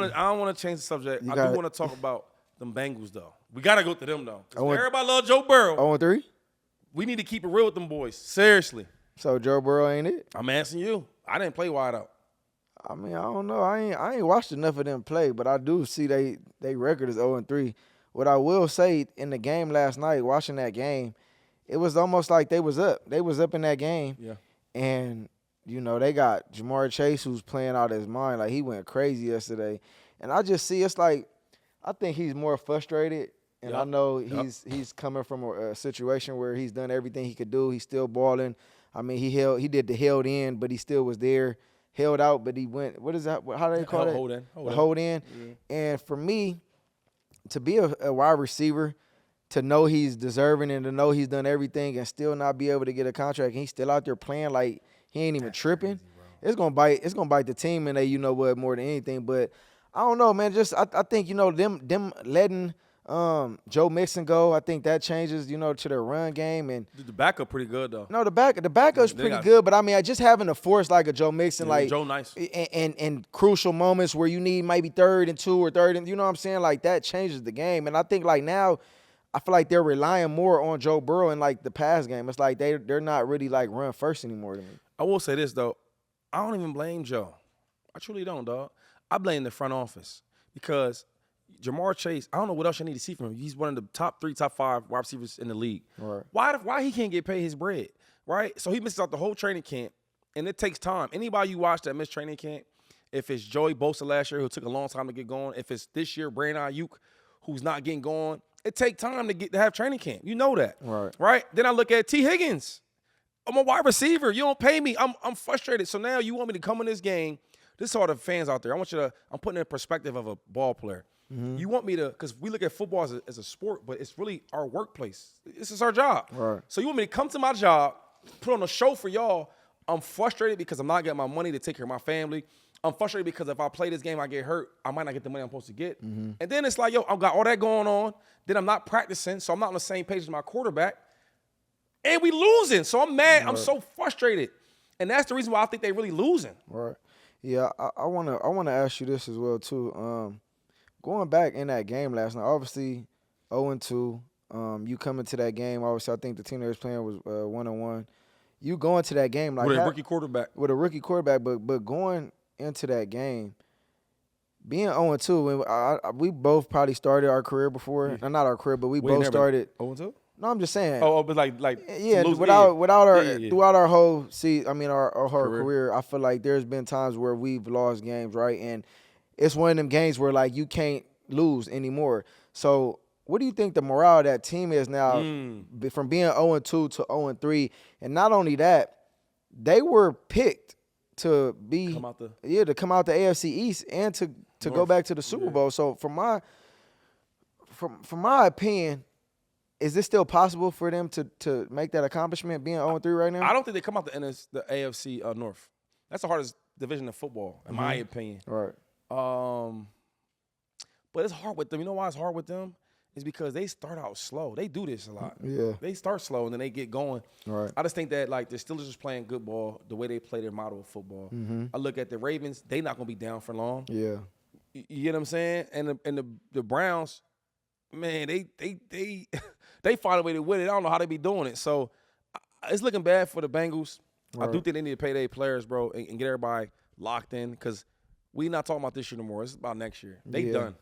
don't want to change the subject. I do want to talk about them Bengals though. We gotta go to them though. Everybody love Joe Burrow. 0-3. We need to keep it real with them boys. Seriously. So Joe Burrow ain't it? I'm asking you. I didn't play wide out. I mean, I don't know. I ain't watched enough of them play, but I do see they record is 0-3. What I will say in the game last night, watching that game, it was almost like they was up. They was up in that game. Yeah. And, they got Jamar Chase who's playing out his mind. Like, he went crazy yesterday. And I just see it's like I think he's more frustrated. And I know he's coming from a situation where he's done everything he could do. He's still balling. I mean, he did the held in, but he still was there. Held out, but he went. What is that? How do they call it? Hold in. Yeah. And for me, to be a wide receiver, to know he's deserving and to know he's done everything and still not be able to get a contract, and he's still out there playing like he ain't even tripping. Crazy, it's gonna bite the team, and they more than anything. But I don't know, man. Just I think them letting Joe Mixon go, I think that changes, to their run game. And the backup pretty good though. No, the backup's pretty good, but I mean, just having a force like a Joe Mixon, like Joe nice, and crucial moments where you need maybe 3rd and 2 or 3rd and, you know what I'm saying, like that changes the game. And I think like now, I feel like they're relying more on Joe Burrow in like the pass game. It's like they're not really like run first anymore to me. I will say this though, I don't even blame Joe. I truly don't, dog. I blame the front office because Jamar Chase, I don't know what else you need to see from him. He's one of the top 3, top 5 wide receivers in the league. Right. Why he can't get paid his bread, right? So he misses out the whole training camp, and it takes time. Anybody you watch that missed training camp, if it's Joey Bosa last year who took a long time to get going, if it's this year Brandon Ayuk who's not getting going, it takes time to have training camp. You know that, right? Then I look at T. Higgins. I'm a wide receiver. You don't pay me. I'm frustrated. So now you want me to come in this game. This is all the fans out there. I'm putting in perspective of a ball player. Mm-hmm. You want me to, because we look at football as a sport, but it's really our workplace. This is our job. Right. So you want me to come to my job, put on a show for y'all. I'm frustrated because I'm not getting my money to take care of my family. I'm frustrated because if I play this game, I get hurt, I might not get the money I'm supposed to get. Mm-hmm. And then it's like, I've got all that going on. Then I'm not practicing, so I'm not on the same page as my quarterback. And we losing, so I'm mad. Right. I'm so frustrated. And that's the reason why I think they really losing. Right. Yeah, I wanna ask you this as well, too. Going back in that game last night, obviously 0-2. You come into that game, obviously I think the team that was playing was 1-1. You go into that game like with a rookie quarterback. With a rookie quarterback, but going into that game, being 0-2, we both probably started our career before. Yeah. Not our career, but we both started 0-2. No, I'm just saying. Oh, but like yeah, without our throughout our whole our whole career, I feel like there's been times where we've lost games, right? And it's one of them games where like you can't lose anymore. So what do you think the morale of that team is now from being 0-2 to 0-3? And not only that, they were picked to come out the AFC East and to go back to the Super Bowl. So from my opinion, is this still possible for them to make that accomplishment being 0-3 right now? I don't think they come out the AFC North. That's the hardest division of football, in my opinion. Right. But it's hard with them. You know why it's hard with them? It's because they start out slow. They do this a lot. Yeah. They start slow and then they get going. Right. I just think that like the Steelers is playing good ball, the way they play their model of football. Mm-hmm. I look at the Ravens, they not gonna be down for long. Yeah. You get what I'm saying? And the Browns, man, they find a way to win it. I don't know how they be doing it. So it's looking bad for the Bengals. Right. I do think they need to pay their players, bro, and get everybody locked in because we not talking about this year no more. It's about next year. They done.